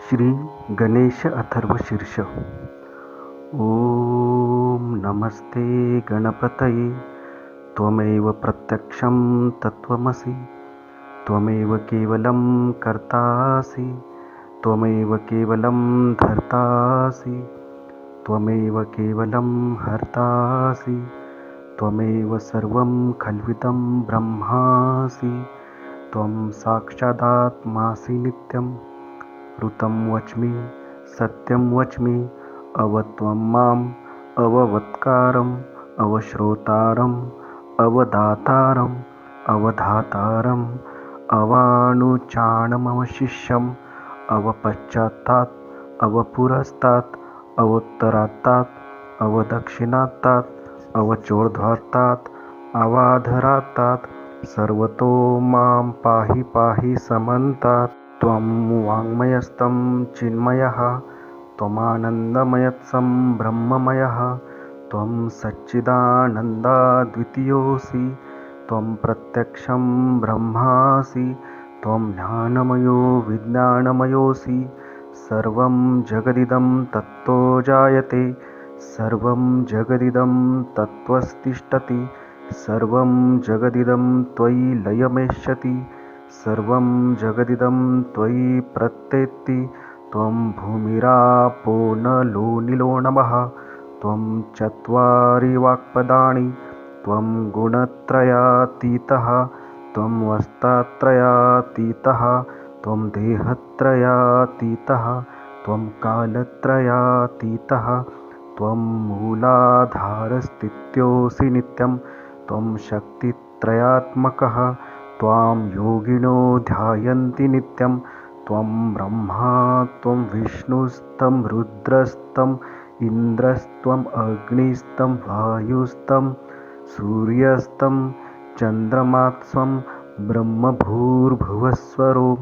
श्री गणेश अथर्वशीर्ष। ओम नमस्ते गणपतये। त्वमेव प्रत्यक्षं तत्त्वमसि, त्वमेव केवलं कर्तासि, त्वमेव केवलं धर्तासि, त्वमेव केवलं हर्तासि, त्वमेव सर्वं खल्विदं ब्रह्मासि। त्वं साक्षादात्मासि नित्यं, ऋतं वच्मि सत्यं वच्मि, अवत्वं माम् अववत्कारम्, अवश्रोतारम्, अवदातारम्, अवधातारम्, अवानुचानमवशिष्यम्, अवपश्चात्तात्, अवपुरस्तात्, अवोत्तरात्तात्, अवदक्षिणात्तात्, अवचोर्ध्वात्तात्, अवाधरात्तात्, सर्वतो मां पाहि पाहि समन्तात्। त्वं वाङ्मयस्तं चिन्मयः, त्वमानन्दमयत्सं ब्रह्ममयः, त्वं सच्चिदानन्दाद्वितीयोऽसि, त्वं प्रत्यक्षं ब्रह्मासि, त्वं ज्ञानमयो विज्ञानमयोऽसि। सर्वं जगदिदं तत्तो जायते, सर्वं जगदिदं तत्त्वस्तिष्ठति, सर्वं जगदिदं त्वयि लयमेष्यति, सर्वं जगदिदं त्वयि प्रत्येति। त्वं भूमिरापो नलो निलो नभः, त्वं चत्वारि वाक्पदानि, त्वं गुणत्रयातीतः, त्वं वस्तात्रयातीतः, त्वं देहत्रयातीतः, त्वं कालत्रयातीतः, त्वं मूलाधारस्थित्योऽसि नित्यं, त्वं शक्तित्रयात्मकः, त्वां योगिनो ध्यायन्ति नित्यं। त्वं ब्रह्मा, त्वं विष्णुस्तं रुद्रस्तं इन्द्रस्त्वम् अग्निस्तं वायुस्तं सूर्यस्तं चन्द्रमात्स्वं ब्रह्मभूर्भुवस्वरो।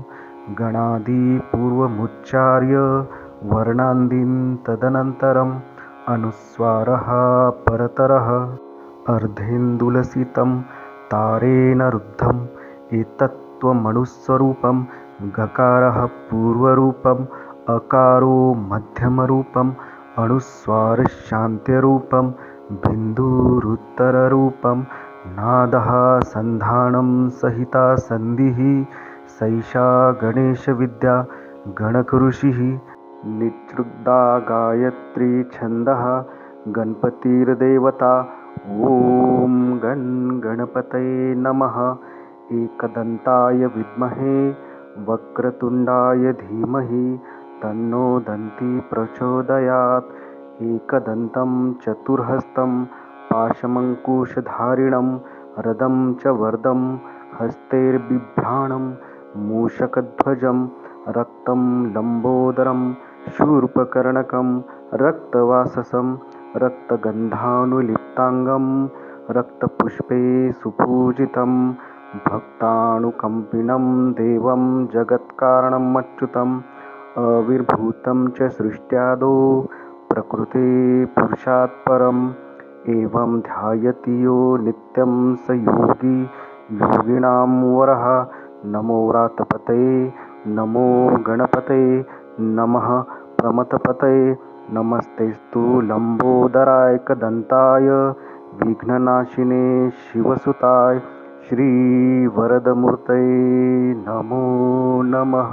गणादिपूर्वमुच्चार्य वर्णान्दीन् तदनन्तरम् अनुस्वारः परतरः। अर्धेन्दुलसितं तारेण रुद्धम् एतत्त्वमणुस्वरूपं। गकारः पूर्वरूपम्, अकारो मध्यमरूपम्, अनुस्वारशान्त्यरूपं, बिन्दुरुत्तररूपं, नादः सन्धानं सहिता सन्धिः। सैषा गणेशविद्या गणकऋषिः। निःसृग्धा गायत्री छन्दः, गणपतिर्देवता। ॐ गणपतये नमः। एकदन्ताय विद्महे वक्रतुण्डाय धीमहि, तन्नो दन्ती प्रचोदयात्। एकदन्तं चतुर्हस्तं पाशमङ्कुशधारिणं, रदं च वरदं हस्तैर्बिभ्राणं, मूषकध्वजं रक्तं लम्बोदरं, शूर्पकर्णकं रक्तवाससं, रक्तगन्धानुलिप्ताङ्गं, रक्तपुष्पे सुपूजितं, भक्तानुकम्पिनं देवं जगत्कारणम् अच्युतम्, अविर्भूतं च सृष्ट्यादौ प्रकृते पुरुषात् परम्। एवं ध्यायति यो नित्यं स योगी योगिनां वरः। नमो व्रातपतये, नमो गणपतये, नमः प्रमथपतये। नमस्तेस्तु लम्बोदराय एकदन्ताय, विघ्ननाशिने शिवसुताय, श्रीवरदमूर्तये नमो नमः।